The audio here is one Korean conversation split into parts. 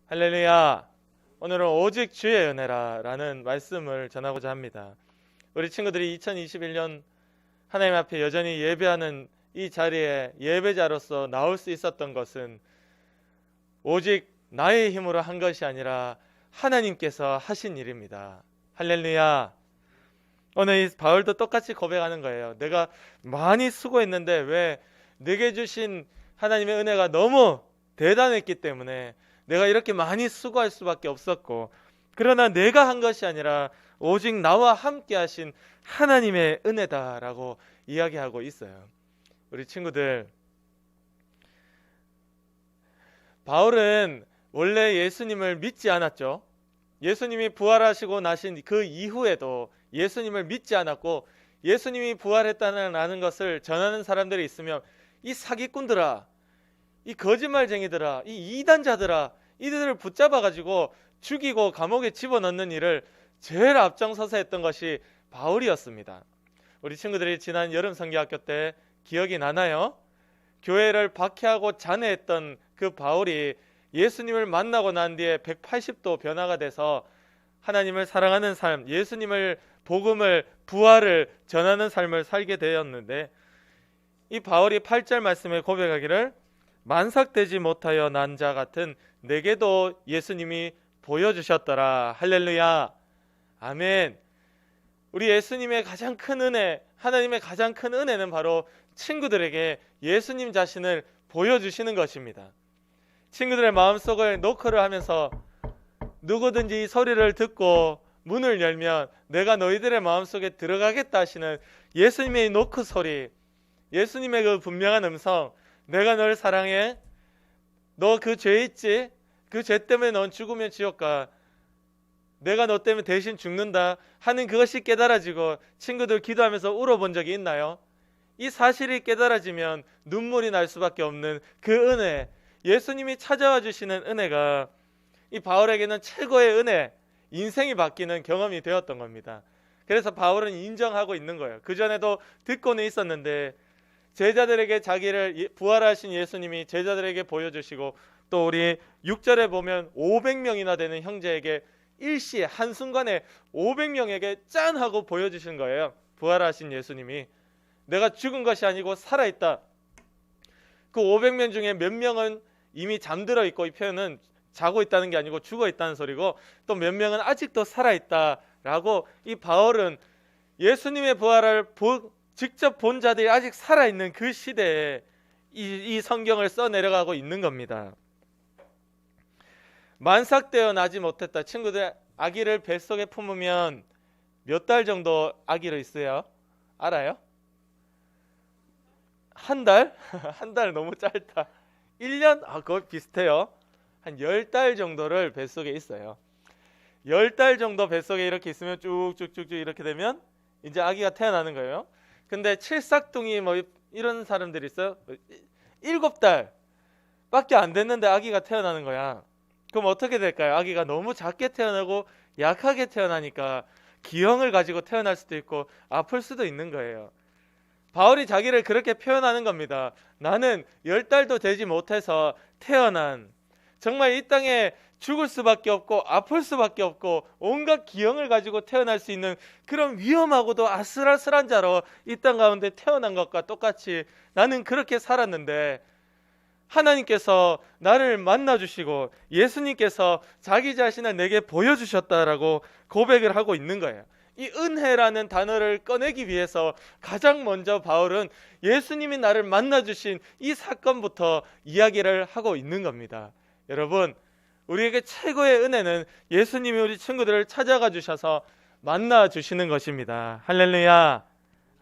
할렐루야. 오늘은 오직 주의 은혜라 라는 말씀을 전하고자 합니다. 우리 친구들이 2021년 하나님 앞에 여전히 예배하는 이 자리에 예배자로서 나올 수 있었던 것은 오직 나의 힘으로 한 것이 아니라 하나님께서 하신 일입니다. 할렐루야. 오늘 이 바울도 똑같이 고백하는 거예요. 내가 많이 수고했는데 왜 내게 주신 하나님의 은혜가 너무 대단했기 때문에 내가 이렇게 많이 수고할 수밖에 없었고, 그러나 내가 한 것이 아니라 오직 나와 함께 하신 하나님의 은혜다라고 이야기하고 있어요. 우리 친구들, 바울은 원래 예수님을 믿지 않았죠. 예수님이 부활하시고 나신 그 이후에도 예수님을 믿지 않았고, 예수님이 부활했다는 것을 전하는 사람들이 있으면 이 사기꾼들아, 이 거짓말쟁이들아, 이 이단자들아, 이들을 붙잡아가지고 죽이고 감옥에 집어넣는 일을 제일 앞장서서 했던 것이 바울이었습니다. 우리 친구들이 지난 여름 성경학교 때 기억이 나나요? 교회를 박해하고 잔해했던 그 바울이 예수님을 만나고 난 뒤에 180도 변화가 돼서 하나님을 사랑하는 삶, 예수님을 복음을 부활을 전하는 삶을 살게 되었는데, 이 바울이 8절 말씀에 고백하기를 만삭되지 못하여 난 자 같은 내게도 예수님이 보여주셨더라. 할렐루야. 아멘. 우리 예수님의 가장 큰 은혜, 하나님의 가장 큰 은혜는 바로 친구들에게 예수님 자신을 보여주시는 것입니다. 친구들의 마음속을 노크를 하면서 누구든지 이 소리를 듣고 문을 열면 내가 너희들의 마음속에 들어가겠다 하시는 예수님의 노크 소리, 예수님의 그 분명한 음성, 내가 널 사랑해, 너 그 죄 있지? 그 죄 때문에 넌 죽으면 지옥 가, 내가 너 때문에 대신 죽는다 하는 그것이 깨달아지고 친구들 기도하면서 울어본 적이 있나요? 이 사실이 깨달아지면 눈물이 날 수밖에 없는 그 은혜, 예수님이 찾아와 주시는 은혜가 이 바울에게는 최고의 은혜, 인생이 바뀌는 경험이 되었던 겁니다. 그래서 바울은 인정하고 있는 거예요. 그전에도 듣고는 있었는데 제자들에게 자기를 부활하신 예수님이 제자들에게 보여주시고, 또 우리 6절에 보면 500명이나 되는 형제에게 일시에 한순간에 500명에게 짠 하고 보여주신 거예요. 부활하신 예수님이 내가 죽은 것이 아니고 살아있다. 그 500명 중에 몇 명은 이미 잠들어 있고, 이 표현은 자고 있다는 게 아니고 죽어 있다는 소리고, 또 몇 명은 아직도 살아있다라고 이 바울은 예수님의 부활을 직접 본 자들이 아직 살아있는 그 시대에 이 성경을 써내려가고 있는 겁니다. 만삭되어 나지 못했다. 친구들, 아기를 뱃속에 품으면 몇 달 정도 아기로 있어요? 알아요? 한 달? 한 달 너무 짧다. 1년? 그거 비슷해요. 한 10달 정도를 뱃속에 있어요. 10달 정도 뱃속에 이렇게 있으면 쭉쭉쭉쭉 이렇게 되면 이제 아기가 태어나는 거예요. 근데 칠삭둥이 뭐 이런 사람들이 있어요. 7달 밖에 안 됐는데 아기가 태어나는 거야. 그럼 어떻게 될까요? 아기가 너무 작게 태어나고 약하게 태어나니까 기형을 가지고 태어날 수도 있고 아플 수도 있는 거예요. 바울이 자기를 그렇게 표현하는 겁니다. 나는 10달도 되지 못해서 태어난, 정말 이 땅에 죽을 수밖에 없고 아플 수밖에 없고 온갖 기형을 가지고 태어날 수 있는 그런 위험하고도 아슬아슬한 자로 이 땅 가운데 태어난 것과 똑같이 나는 그렇게 살았는데, 하나님께서 나를 만나주시고 예수님께서 자기 자신을 내게 보여주셨다라고 고백을 하고 있는 거예요. 이 은혜라는 단어를 꺼내기 위해서 가장 먼저 바울은 예수님이 나를 만나주신 이 사건부터 이야기를 하고 있는 겁니다. 여러분, 우리에게 최고의 은혜는 예수님이 우리 친구들을 찾아가 주셔서 만나 주시는 것입니다. 할렐루야.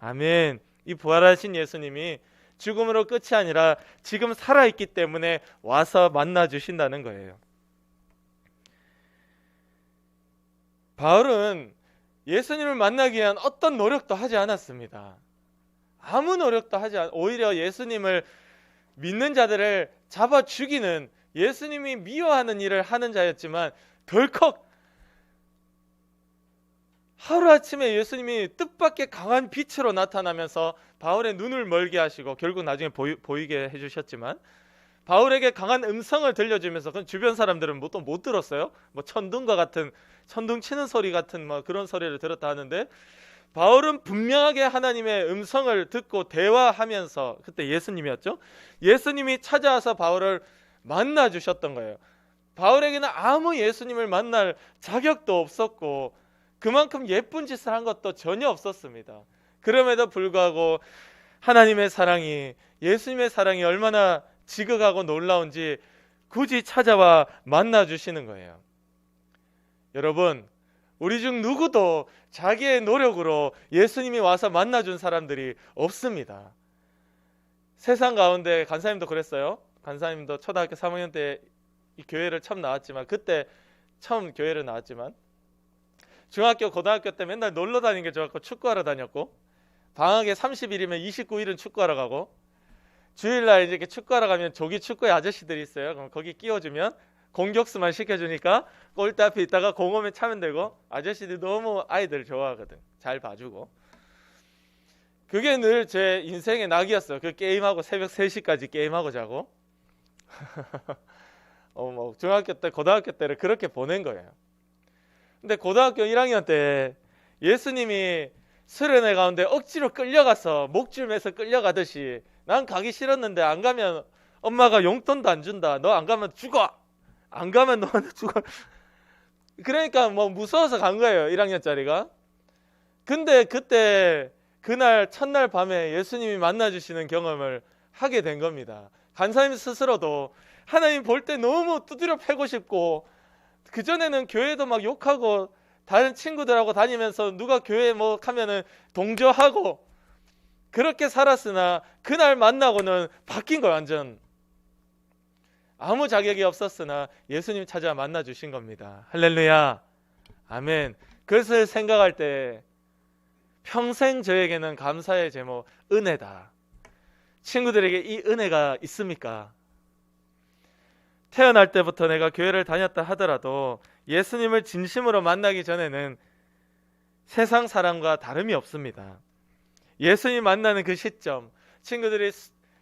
아멘. 이 부활하신 예수님이 죽음으로 끝이 아니라 지금 살아있기 때문에 와서 만나 주신다는 거예요. 바울은 예수님을 만나기 위한 어떤 노력도 하지 않았습니다. 아무 노력도 하지 않, 오히려 예수님을 믿는 자들을 잡아 죽이는, 예수님이 미워하는 일을 하는 자였지만 덜컥 하루아침에 예수님이 뜻밖의 강한 빛으로 나타나면서 바울의 눈을 멀게 하시고 결국 나중에 보이게 해주셨지만 바울에게 강한 음성을 들려주면서, 그건 주변 사람들은 또 못 들었어요. 뭐 천둥과 같은, 천둥 치는 소리 같은 뭐 그런 소리를 들었다 하는데, 바울은 분명하게 하나님의 음성을 듣고 대화하면서, 그때 예수님이었죠. 예수님이 찾아와서 바울을 만나 주셨던 거예요. 바울에게는 아무 예수님을 만날 자격도 없었고 그만큼 예쁜 짓을 한 것도 전혀 없었습니다. 그럼에도 불구하고 하나님의 사랑이, 예수님의 사랑이 얼마나 지극하고 놀라운지 굳이 찾아와 만나 주시는 거예요. 여러분, 우리 중 누구도 자기의 노력으로 예수님이 와서 만나준 사람들이 없습니다. 세상 가운데, 간사님도 그랬어요. 간사님도 초등학교 3학년 때 이 교회를 처음 나왔지만, 그때 처음 교회를 나왔지만, 중학교, 고등학교 때 맨날 놀러 다니는 게 좋았고 축구하러 다녔고, 방학에 30일이면 29일은 축구하러 가고, 주일날 이제 축구하러 가면 조기 축구의 아저씨들이 있어요. 그럼 거기 끼워주면 공격수만 시켜주니까 골대 앞에 있다가 공 오면 차면 되고, 아저씨들이 너무 아이들 좋아하거든. 잘 봐주고. 그게 늘 제 인생의 낙이었어요. 그 게임하고 새벽 3시까지 게임하고 자고. 뭐 중학교 때, 고등학교 때를 그렇게 보낸 거예요. 근데 고등학교 1학년 때 예수님이 수련회 가운데 억지로 끌려가서 목줄 매서 끌려가듯이, 난 가기 싫었는데 안 가면 엄마가 용돈도 안 준다. 너 안 가면 죽어. 안 가면 너한테 죽어. 그러니까 뭐 무서워서 간 거예요, 1학년짜리가. 근데 그때 그날 첫날 밤에 예수님이 만나주시는 경험을 하게 된 겁니다. 간사님 스스로도 하나님 볼 때 너무 두드려 패고 싶고, 그전에는 교회도 막 욕하고 다른 친구들하고 다니면서 누가 교회 뭐 하면은 동조하고 그렇게 살았으나, 그날 만나고는 바뀐 거예요. 완전 아무 자격이 없었으나 예수님 찾아 만나 주신 겁니다. 할렐루야, 아멘. 그것을 생각할 때 평생 저에게는 감사의 제목, 은혜다. 친구들에게 이 은혜가 있습니까? 태어날 때부터 내가 교회를 다녔다 하더라도 예수님을 진심으로 만나기 전에는 세상 사람과 다름이 없습니다. 예수님 만나는 그 시점, 친구들이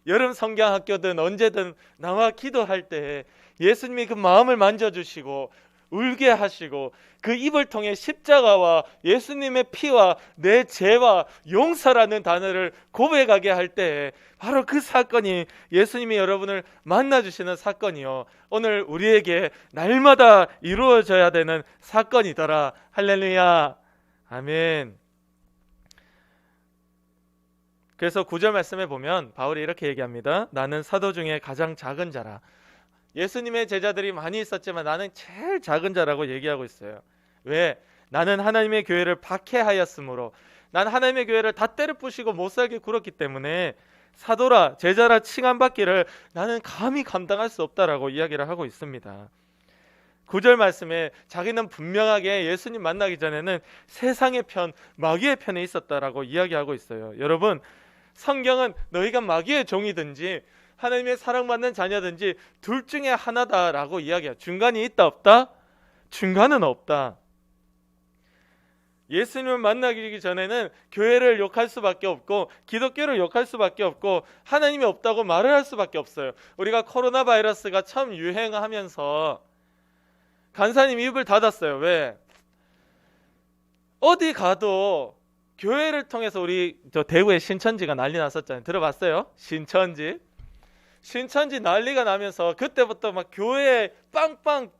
여름 성경학교든 언제든 나와 기도할 때 예수님이 그 마음을 만져주시고 울게 하시고, 그 입을 통해 십자가와 예수님의 피와 내 죄와 용서라는 단어를 고백하게 할 때, 바로 그 사건이 예수님이 여러분을 만나주시는 사건이요, 오늘 우리에게 날마다 이루어져야 되는 사건이더라. 할렐루야, 아멘. 그래서 9절 말씀에 보면 바울이 이렇게 얘기합니다. 나는 사도 중에 가장 작은 자라. 예수님의 제자들이 많이 있었지만 나는 제일 작은 자라고 얘기하고 있어요. 왜? 나는 하나님의 교회를 박해하였으므로, 난 하나님의 교회를 다 때려 부시고 못살게 굴었기 때문에 사도라, 제자라 칭함받기를 나는 감히 감당할 수 없다라고 이야기를 하고 있습니다. 9절 말씀에 자기는 분명하게 예수님 만나기 전에는 세상의 편, 마귀의 편에 있었다라고 이야기하고 있어요. 여러분, 성경은 너희가 마귀의 종이든지 하나님의 사랑받는 자녀든지 둘 중에 하나다라고 이야기해요. 중간이 있다 없다? 중간은 없다. 예수님을 만나기 전에는 교회를 욕할 수밖에 없고 기독교를 욕할 수밖에 없고 하나님이 없다고 말을 할 수밖에 없어요. 우리가 코로나 바이러스가 처음 유행하면서 간사님 입을 닫았어요. 왜? 어디 가도 교회를 통해서, 우리 저 대구에 신천지가 난리 났었잖아요. 들어봤어요? 신천지 난리가 나면서 그때부터 막 교회에 빵빵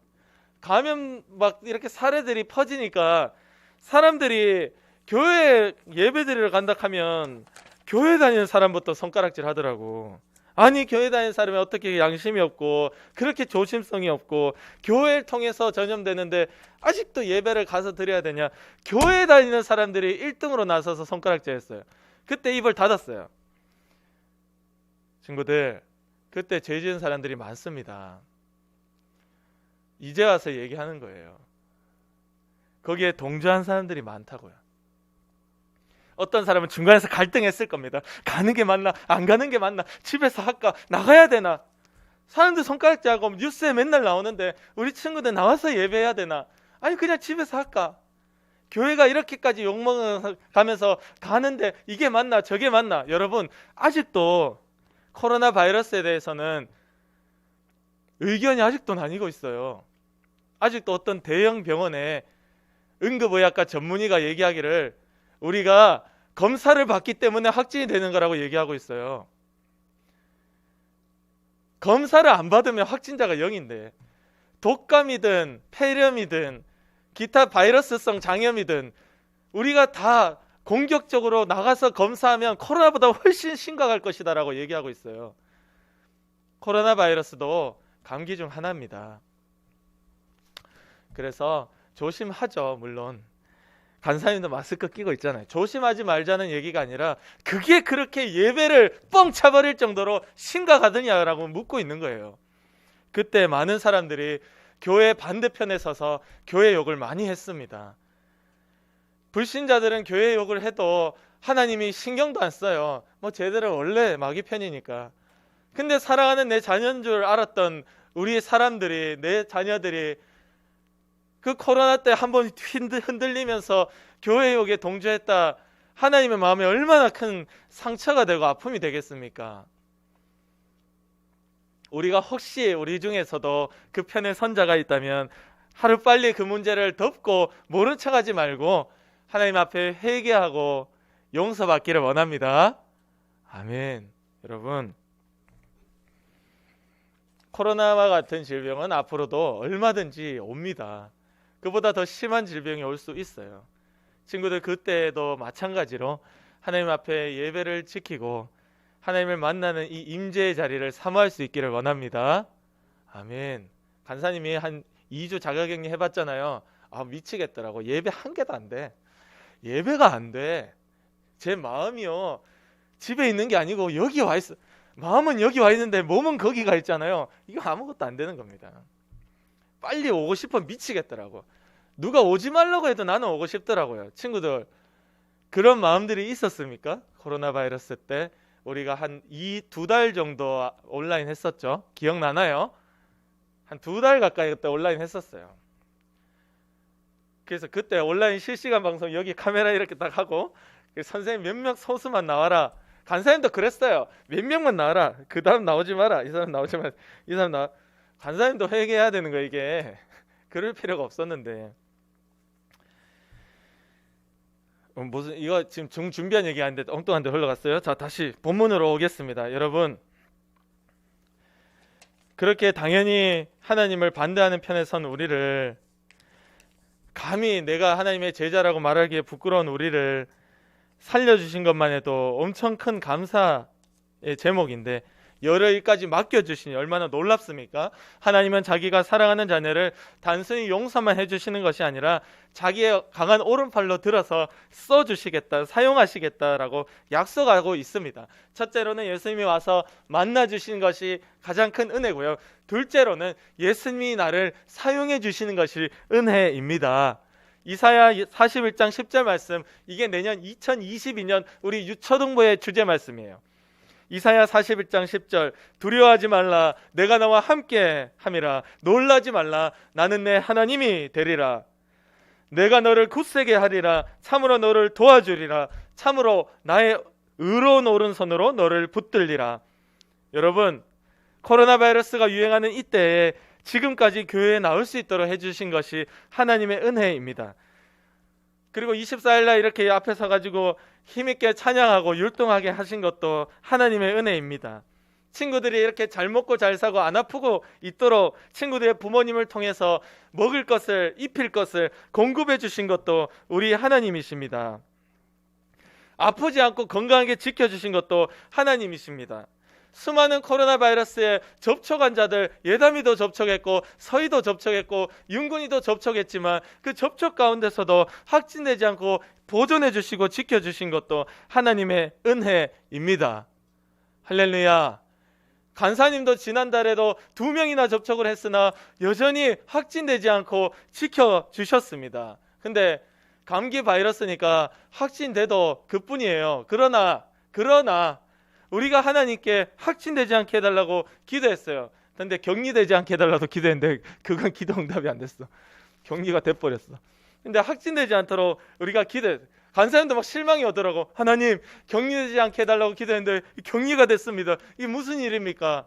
가면 막 이렇게 사례들이 퍼지니까 사람들이 교회 예배드리러 간다 하면 교회 다니는 사람부터 손가락질 하더라고. 아니, 교회 다니는 사람이 어떻게 양심이 없고 그렇게 조심성이 없고 교회를 통해서 전염되는데 아직도 예배를 가서 드려야 되냐. 교회 다니는 사람들이 1등으로 나서서 손가락질 했어요. 그때 입을 닫았어요. 친구들, 그때 죄 지은 사람들이 많습니다. 이제 와서 얘기하는 거예요. 거기에 동조한 사람들이 많다고요. 어떤 사람은 중간에서 갈등했을 겁니다. 가는 게 맞나? 안 가는 게 맞나? 집에서 할까? 나가야 되나? 사람들 손가락질하고 뉴스에 맨날 나오는데 우리 친구들 나와서 예배해야 되나? 아니, 그냥 집에서 할까? 교회가 이렇게까지 욕먹으면서 가는데 이게 맞나? 저게 맞나? 여러분, 아직도 코로나 바이러스에 대해서는 의견이 아직도 나뉘고 있어요. 아직도 어떤 대형 병원에 응급의학과 전문의가 얘기하기를 우리가 검사를 받기 때문에 확진이 되는 거라고 얘기하고 있어요. 검사를 안 받으면 확진자가 0인데 독감이든 폐렴이든 기타 바이러스성 장염이든 우리가 다 공격적으로 나가서 검사하면 코로나보다 훨씬 심각할 것이다라고 얘기하고 있어요. 코로나 바이러스도 감기 중 하나입니다. 그래서 조심하죠. 물론 간사님도 마스크 끼고 있잖아요. 조심하지 말자는 얘기가 아니라 그게 그렇게 예배를 뻥 차버릴 정도로 심각하더냐라고 묻고 있는 거예요. 그때 많은 사람들이 교회 반대편에 서서 교회 욕을 많이 했습니다. 불신자들은 교회 욕을 해도 하나님이 신경도 안 써요. 뭐 쟤들은 원래 마귀 편이니까. 근데 사랑하는 내 자녀인 줄 알았던 우리 사람들이, 내 자녀들이 그 코로나 때 한번 흔들리면서 교회 욕에 동조했다. 하나님의 마음에 얼마나 큰 상처가 되고 아픔이 되겠습니까? 우리가 혹시 우리 중에서도 그 편에 선자가 있다면 하루빨리 그 문제를 덮고 모른 척하지 말고 하나님 앞에 회개하고 용서받기를 원합니다. 아멘. 여러분, 코로나와 같은 질병은 앞으로도 얼마든지 옵니다. 그보다 더 심한 질병이 올 수 있어요. 친구들, 그때도 마찬가지로 하나님 앞에 예배를 지키고 하나님을 만나는 이 임재의 자리를 사모할 수 있기를 원합니다. 아멘. 간사님이 한 2주 자가격리 해봤잖아요. 아, 미치겠더라고. 예배 한 개도 안 돼. 예배가 안 돼. 제 마음이요, 집에 있는 게 아니고 여기 와 있어. 마음은 여기 와 있는데 몸은 거기 가 있잖아요. 이거 아무것도 안 되는 겁니다. 빨리 오고 싶어 미치겠더라고. 누가 오지 말라고 해도 나는 오고 싶더라고요. 친구들, 그런 마음들이 있었습니까? 코로나 바이러스 때 우리가 한 2-2달 정도 온라인 했었죠. 기억나나요? 한 2달 가까이 그때 온라인 했었어요. 그래서 그때 온라인 실시간 방송 여기 카메라 이렇게 딱 하고 선생님 몇 명 소수만 나와라. 간사님도 그랬어요. 몇 명만 나와라. 그 다음 나오지 마라. 이 사람 나오지 마라. 이 사람 나. 간사님도 회개해야 되는 거 이게. 그럴 필요가 없었는데. 무슨 이거 지금 준비한 얘기 아닌데 엉뚱한 데 흘러갔어요. 자, 다시 본문으로 오겠습니다. 여러분, 그렇게 당연히 하나님을 반대하는 편에 선 우리를, 감히 내가 하나님의 제자라고 말하기에 부끄러운 우리를 살려주신 것만 해도 엄청 큰 감사의 제목인데, 여러 일까지 맡겨주시니 얼마나 놀랍습니까? 하나님은 자기가 사랑하는 자녀를 단순히 용서만 해주시는 것이 아니라 자기의 강한 오른팔로 들어서 써주시겠다, 사용하시겠다라고 약속하고 있습니다. 첫째로는 예수님이 와서 만나주신 것이 가장 큰 은혜고요. 둘째로는 예수님이 나를 사용해 주시는 것이 은혜입니다. 이사야 41장 10절 말씀, 이게 내년 2022년 우리 유초등부의 주제 말씀이에요. 이사야 41장 10절, 두려워하지 말라, 내가 너와 함께 함이라. 놀라지 말라, 나는 내 하나님이 되리라. 내가 너를 굳세게 하리라. 참으로 너를 도와주리라. 참으로 나의 의로운 오른손으로 너를 붙들리라. 여러분, 코로나 바이러스가 유행하는 이때에 지금까지 교회에 나올 수 있도록 해주신 것이 하나님의 은혜입니다. 그리고 24일날 이렇게 앞에 서가지고 힘있게 찬양하고 율동하게 하신 것도 하나님의 은혜입니다. 친구들이 이렇게 잘 먹고 잘 사고 안 아프고 있도록 친구들의 부모님을 통해서 먹을 것을, 입힐 것을 공급해 주신 것도 우리 하나님이십니다. 아프지 않고 건강하게 지켜주신 것도 하나님이십니다. 수많은 코로나 바이러스에 접촉한 자들, 예담이도 접촉했고 서희도 접촉했고 윤군이도 접촉했지만 그 접촉 가운데서도 확진되지 않고 보존해 주시고 지켜주신 것도 하나님의 은혜입니다. 할렐루야. 간사님도 지난달에도 2명이나 접촉을 했으나 여전히 확진되지 않고 지켜주셨습니다. 근데 감기 바이러스니까 확진돼도 그뿐이에요. 그러나 우리가 하나님께 확진되지 않게 해달라고 기도했어요. 근데 격리되지 않게 해달라고 기도했는데 그건 기도 응답이 안 됐어. 격리가 돼버렸어. 근데 확진되지 않도록 우리가 기도했어요. 간사님도 막 실망이 오더라고. 하나님, 격리되지 않게 해달라고 기도했는데 격리가 됐습니다. 이게 무슨 일입니까?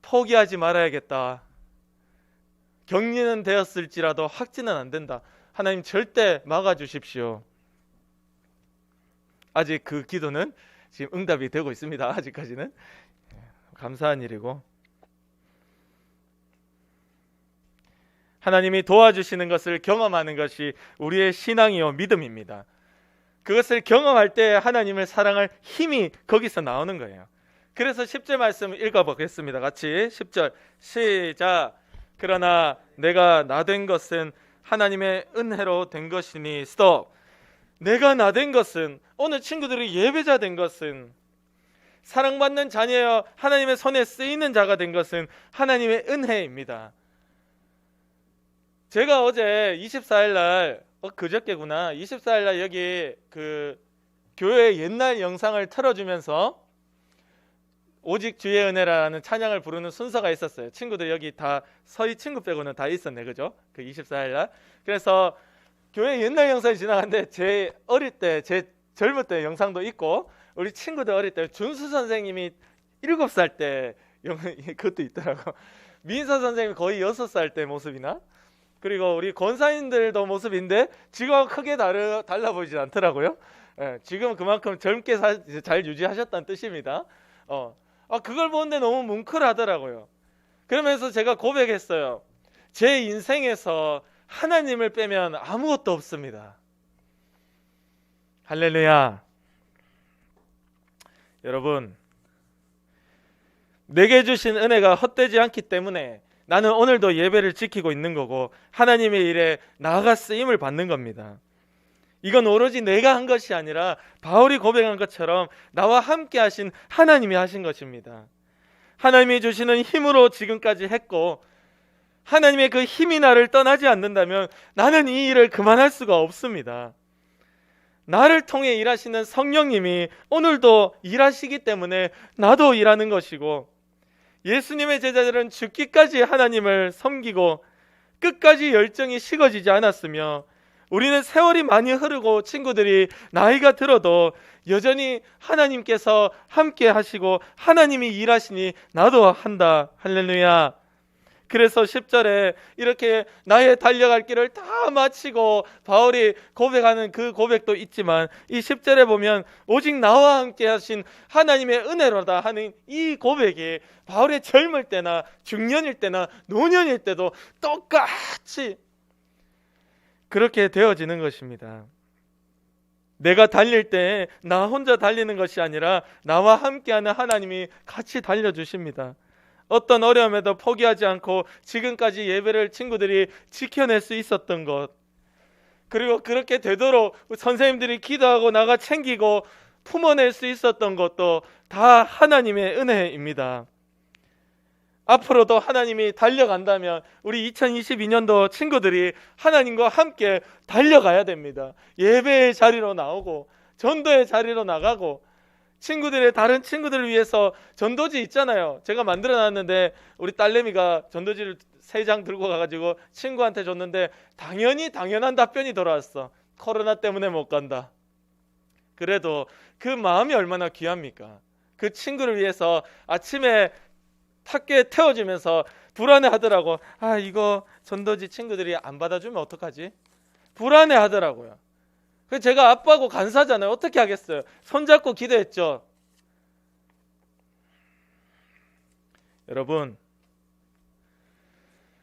포기하지 말아야겠다. 격리는 되었을지라도 확진은 안 된다. 하나님 절대 막아주십시오. 아직 그 기도는 지금 응답이 되고 있습니다. 아직까지는. 감사한 일이고, 하나님이 도와주시는 것을 경험하는 것이 우리의 신앙이요 믿음입니다. 그것을 경험할 때 하나님을 사랑할 힘이 거기서 나오는 거예요. 그래서 10절 말씀 읽어보겠습니다. 같이 10절 시작. 그러나 내가 나된 것은 하나님의 은혜로 된 것이니 스톱. 내가 나된 것은, 오늘 친구들이 예배자 된 것은, 사랑받는 자녀여 하나님의 손에 쓰이는 자가 된 것은 하나님의 은혜입니다. 제가 어제 24일날 그저께구나 24일날 여기 그 교회 옛날 영상을 틀어주면서 오직 주의 은혜라는 찬양을 부르는 순서가 있었어요. 친구들 여기 다 서희 친구 빼고는 다 있었네, 그죠? 그 24일날. 그래서 교회 옛날 영상이 지나갔는데 제 어릴 때, 제 젊을 때 영상도 있고, 우리 친구들 어릴 때 준수 선생님이 7살 때 그것도 있더라고. 민서 선생님이 거의 6살 때 모습이나, 그리고 우리 권사님들도 모습인데 지금하고 크게 달라 보이진 않더라고요. 예, 지금 그만큼 젊게 잘 유지하셨다는 뜻입니다. 그걸 보는데 너무 뭉클하더라고요. 그러면서 제가 고백했어요. 제 인생에서 하나님을 빼면 아무것도 없습니다. 할렐루야. 여러분, 내게 주신 은혜가 헛되지 않기 때문에 나는 오늘도 예배를 지키고 있는 거고 하나님의 일에 나아가 쓰임을 받는 겁니다. 이건 오로지 내가 한 것이 아니라 바울이 고백한 것처럼 나와 함께 하신 하나님이 하신 것입니다. 하나님이 주시는 힘으로 지금까지 했고, 하나님의 그 힘이 나를 떠나지 않는다면 나는 이 일을 그만할 수가 없습니다. 나를 통해 일하시는 성령님이 오늘도 일하시기 때문에 나도 일하는 것이고, 예수님의 제자들은 죽기까지 하나님을 섬기고 끝까지 열정이 식어지지 않았으며, 우리는 세월이 많이 흐르고 친구들이 나이가 들어도 여전히 하나님께서 함께 하시고 하나님이 일하시니 나도 한다. 할렐루야. 그래서 10절에 이렇게 나의 달려갈 길을 다 마치고 바울이 고백하는 그 고백도 있지만, 이 10절에 보면 오직 나와 함께 하신 하나님의 은혜로다 하는 이 고백이 바울의 젊을 때나 중년일 때나 노년일 때도 똑같이 그렇게 되어지는 것입니다. 내가 달릴 때 나 혼자 달리는 것이 아니라 나와 함께하는 하나님이 같이 달려주십니다. 어떤 어려움에도 포기하지 않고 지금까지 예배를 친구들이 지켜낼 수 있었던 것, 그리고 그렇게 되도록 선생님들이 기도하고 나가 챙기고 품어낼 수 있었던 것도 다 하나님의 은혜입니다. 앞으로도 하나님이 달려간다면 우리 2022년도 친구들이 하나님과 함께 달려가야 됩니다. 예배의 자리로 나오고 전도의 자리로 나가고, 친구들의 다른 친구들을 위해서 전도지 있잖아요. 제가 만들어놨는데 우리 딸내미가 전도지를 3장 들고 가가지고 친구한테 줬는데 당연한 답변이 돌아왔어. 코로나 때문에 못 간다. 그래도 그 마음이 얼마나 귀합니까? 그 친구를 위해서 아침에 탁교에 태워주면서 불안해하더라고. 이거 전도지 친구들이 안 받아주면 어떡하지? 불안해하더라고요. 그래서 제가 아빠고 간사잖아요. 어떻게 하겠어요? 손잡고 기도했죠. 여러분,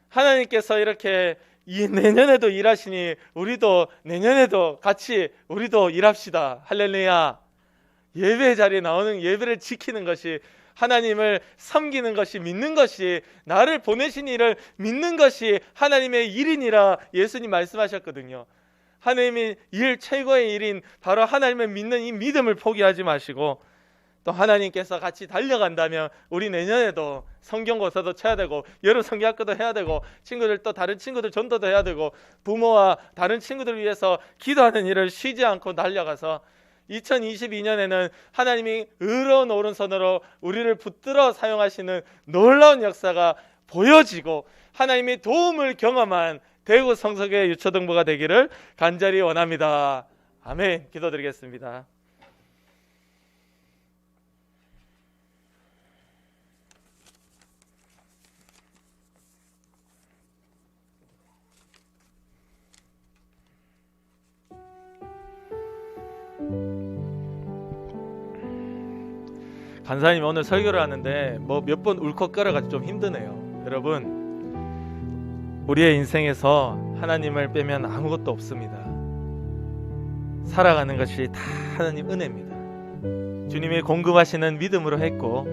하나님께서 이렇게 내년에도 일하시니 우리도 내년에도 같이 우리도 일합시다. 할렐루야. 예배 자리에 나오는 예배를 지키는 것이, 하나님을 섬기는 것이, 믿는 것이, 나를 보내신 이를 믿는 것이 하나님의 일이니라 예수님 말씀하셨거든요. 하나님의 일, 최고의 일인 바로 하나님을 믿는 이 믿음을 포기하지 마시고, 또 하나님께서 같이 달려간다면 우리 내년에도 성경고사도 쳐야 되고 여름 성경학교도 해야 되고, 친구들 또 다른 친구들 전도도 해야 되고, 부모와 다른 친구들을 위해서 기도하는 일을 쉬지 않고 달려가서 2022년에는 하나님이 의로운 오른손으로 우리를 붙들어 사용하시는 놀라운 역사가 보여지고 하나님의 도움을 경험한 대구 성서교회 유초등부가 되기를 간절히 원합니다. 아멘. 기도드리겠습니다. 간사님 오늘 설교를 하는데 뭐 몇 번 울컥거려가지고 좀 힘드네요. 여러분, 우리의 인생에서 하나님을 빼면 아무것도 없습니다. 살아가는 것이 다 하나님 은혜입니다. 주님이 공급하시는 믿음으로 했고,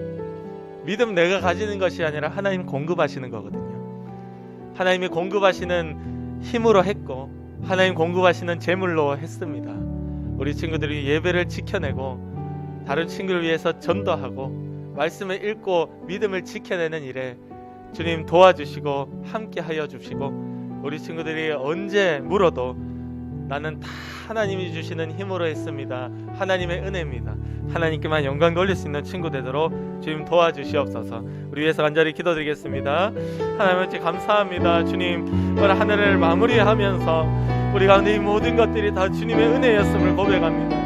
믿음 내가 가지는 것이 아니라 하나님 공급하시는 거거든요. 하나님이 공급하시는 힘으로 했고, 하나님 공급하시는 재물로 했습니다. 우리 친구들이 예배를 지켜내고 다른 친구를 위해서 전도하고 말씀을 읽고 믿음을 지켜내는 일에 주님 도와주시고 함께 하여 주시고, 우리 친구들이 언제 물어도 나는 다 하나님이 주시는 힘으로 했습니다. 하나님의 은혜입니다. 하나님께만 영광 돌릴 수 있는 친구 되도록 주님 도와주시옵소서. 우리 위해서 간절히 기도드리겠습니다. 하나님 아버지 감사합니다. 주님, 오늘 한 해를 마무리하면서 우리 가운데 이 모든 것들이 다 주님의 은혜였음을 고백합니다.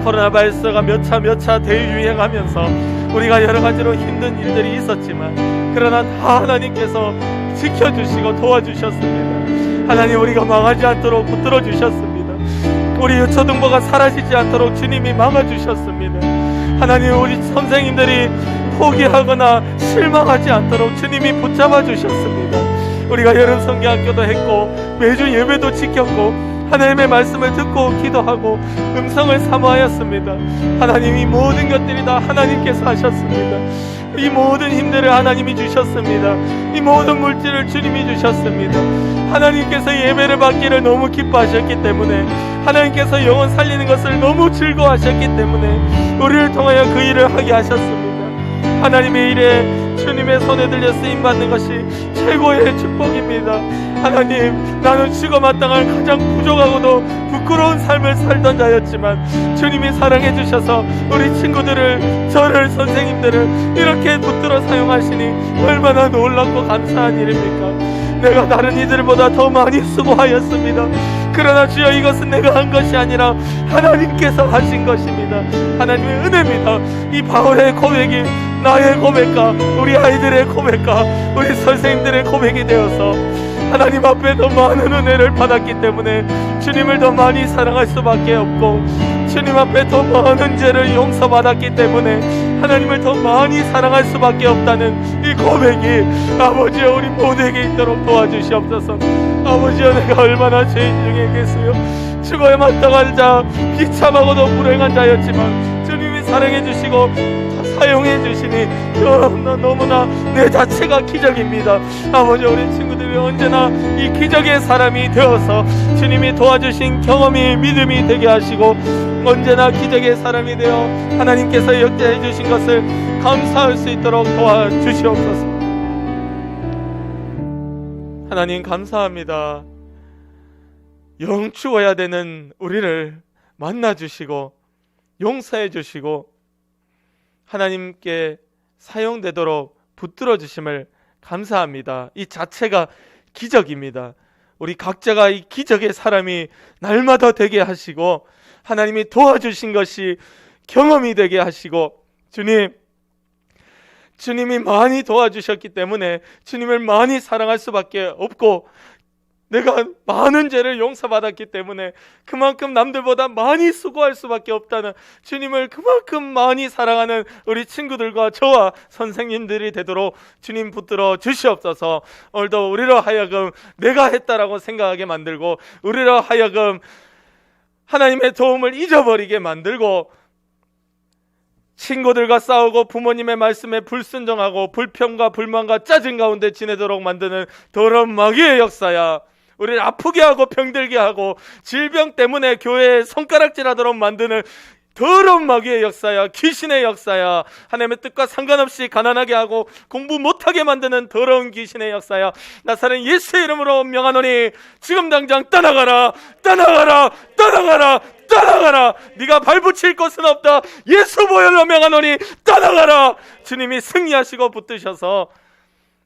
코로나 발사가 몇 차 대유행하면서 우리가 여러 가지로 힘든 일들이 있었지만, 그러나 다 하나님께서 지켜주시고 도와주셨습니다. 하나님, 우리가 망하지 않도록 붙들어 주셨습니다. 우리 유초등부가 사라지지 않도록 주님이 막아주셨습니다. 하나님, 우리 선생님들이 포기하거나 실망하지 않도록 주님이 붙잡아 주셨습니다. 우리가 여름 성경학교도 했고 매주 예배도 지켰고 하나님의 말씀을 듣고 기도하고 음성을 사모하였습니다. 하나님, 이 모든 것들이 다 하나님께서 하셨습니다. 이 모든 힘들을 하나님이 주셨습니다. 이 모든 물질을 주님이 주셨습니다. 하나님께서 예배를 받기를 너무 기뻐하셨기 때문에, 하나님께서 영혼 살리는 것을 너무 즐거워하셨기 때문에 우리를 통하여 그 일을 하게 하셨습니다. 하나님의 일에 주님의 손에 들려 쓰임받는 것이 최고의 축복입니다. 하나님, 나는 죽어 마땅할 가장 부족하고도 부끄러운 삶을 살던 자였지만 주님이 사랑해 주셔서 우리 친구들을, 저를, 선생님들을 이렇게 붙들어 사용하시니 얼마나 놀랍고 감사한 일입니까? 내가 다른 이들보다 더 많이 수고하였습니다. 그러나 주여, 이것은 내가 한 것이 아니라 하나님께서 하신 것입니다. 하나님의 은혜입니다. 이 바울의 고백이 나의 고백과 우리 아이들의 고백과 우리 선생님들의 고백이 되어서 하나님 앞에 더 많은 은혜를 받았기 때문에 주님을 더 많이 사랑할 수밖에 없고, 주님 앞에 더 많은 죄를 용서받았기 때문에 하나님을 더 많이 사랑할 수밖에 없다는 이 고백이 아버지여 우리 모두에게 있도록 도와주시옵소서. 아버지여, 내가 얼마나 죄인 중에 있겠어요. 죽어야 마땅한 자, 비참하고도 불행한 자였지만 주님이 사랑해 주시고 사용해 주시니 너무나 내 자체가 기적입니다. 아버지, 우리 친구들이 언제나 이 기적의 사람이 되어서 주님이 도와주신 경험이 믿음이 되게 하시고, 언제나 기적의 사람이 되어 하나님께서 역대해 주신 것을 감사할 수 있도록 도와주시옵소서. 하나님 감사합니다. 영 죽어야 되는 우리를 만나 주시고 용서해 주시고 하나님께 사용되도록 붙들어 주심을 감사합니다. 이 자체가 기적입니다. 우리 각자가 이 기적의 사람이 날마다 되게 하시고 하나님이 도와주신 것이 경험이 되게 하시고, 주님이 많이 도와주셨기 때문에 주님을 많이 사랑할 수밖에 없고, 내가 많은 죄를 용서받았기 때문에 그만큼 남들보다 많이 수고할 수밖에 없다는, 주님을 그만큼 많이 사랑하는 우리 친구들과 저와 선생님들이 되도록 주님 붙들어 주시옵소서. 오늘도 우리로 하여금 내가 했다라고 생각하게 만들고, 우리로 하여금 하나님의 도움을 잊어버리게 만들고, 친구들과 싸우고 부모님의 말씀에 불순종하고 불평과 불만과 짜증 가운데 지내도록 만드는 더러운 마귀의 역사야. 우리를 아프게 하고 병들게 하고 질병 때문에 교회에 손가락질하도록 만드는 더러운 마귀의 역사야. 귀신의 역사야. 하나님의 뜻과 상관없이 가난하게 하고 공부 못하게 만드는 더러운 귀신의 역사야. 나사렛 예수의 이름으로 명하노니 지금 당장 떠나가라, 떠나가라, 떠나가라, 떠나가라. 네가 발붙일 곳은 없다. 예수 보혈로 명하노니 떠나가라. 주님이 승리하시고 붙드셔서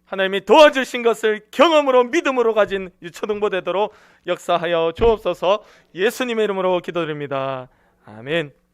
하나님이 도와주신 것을 경험으로 믿음으로 가진 유초등부 되도록 역사하여 주옵소서. 예수님의 이름으로 기도드립니다. 아멘.